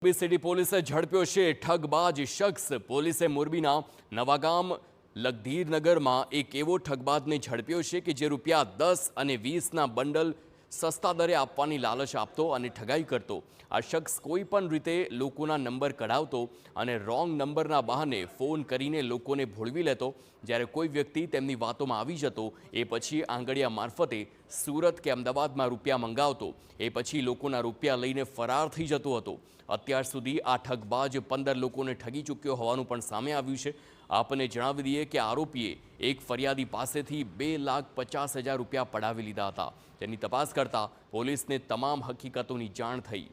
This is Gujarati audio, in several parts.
મોરબી સિટી પોલીસે ઝડપ્યો છે ઠગબાજ શખ્સ। પોલીસે મોરબીના નવાગામ લગધીરનગરમાં એક એવો ઠગબાજને ઝડપ્યો છે કે જે રૂપિયા 10 અને 20ના બંડલ સસ્તા દરે આપવાની લાલચ આપતો અને ઠગાઈ કરતો। આ શખ્સ કોઈ પણ રીતે લોકોના નંબર કઢાવતો અને રોંગ નંબરના બહાને ફોન કરીને લોકોને ભોળવી લેતો। જ્યારે કોઈ વ્યક્તિ તેમની વાતોમાં આવી જતો એ પછી આંગળીયા મારફતે સુરત કે અમદાવાદમાં રૂપિયા મંગાવતો, એ પછી લોકોના રૂપિયા લઈને ફરાર થઈ જતો હતો। અત્યાર સુધી આ ઠગબાજ 15 લોકોને ઠગી ચૂક્યો હોવાનું પણ સામે આવ્યું છે। આપને જણાવી દઈએ કે આરોપીએ એક ફરિયાદી પાસેથી 2,50,000 રૂપિયા પડાવી લીધા હતા। તેની તપાસ કરતા પોલીસને તમામ હકીકતોની જાણ થઈ।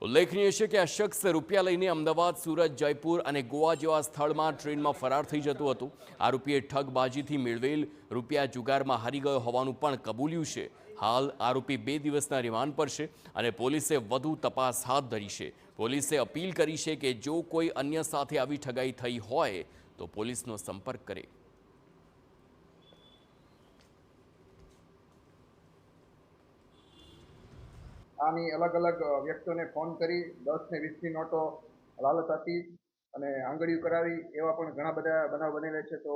ઉલ્લેખનીય છે કે આ શખ્સ રૂપિયા લઈને અમદાવાદ, સુરત, જયપુર અને ગોવા જેવા સ્થળમાં ટ્રેનમાં ફરાર થઈ જતો હતો। આરોપીએ ઠગબાજીથી મેળવેલ રૂપિયા જુગારમાં હારી ગયો હોવાનું પણ કબૂલ્યું છે। હાલ આરોપી 2 દિવસના રિમાન્ડ પર છે અને પોલીસે વધુ તપાસ હાથ ધરી છે। પોલીસે અપીલ કરી છે કે જો કોઈ અન્ય સાથે આવી ઠગાઈ થઈ હોય તો પોલીસનો સંપર્ક કરે। આની અલગ અલગ વ્યક્તિઓને ફોન કરી 10 ને 20ની નોટો લાલચ આપી અને આંગળીઓ કરાવી એવા પણ ઘણા બધા બનાવ બનેલા છે। તો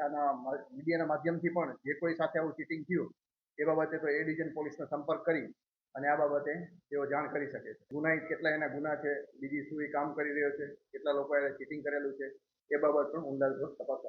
આના મીડિયાના માધ્યમથી પણ જે કોઈ સાથે આવું ચીટિંગ થયું એ બાબતે તો એ ડિવિઝન પોલીસનો સંપર્ક કરી અને આ બાબતે તેઓ જાણ કરી શકે છે। ગુનાહિત કેટલા એના ગુના છે, બીજી શું એ કામ કરી રહ્યો છે, કેટલા લોકોએ ચીટિંગ કરેલું છે, એ બાબત પણ ઊંડાણપૂર્વક તપાસ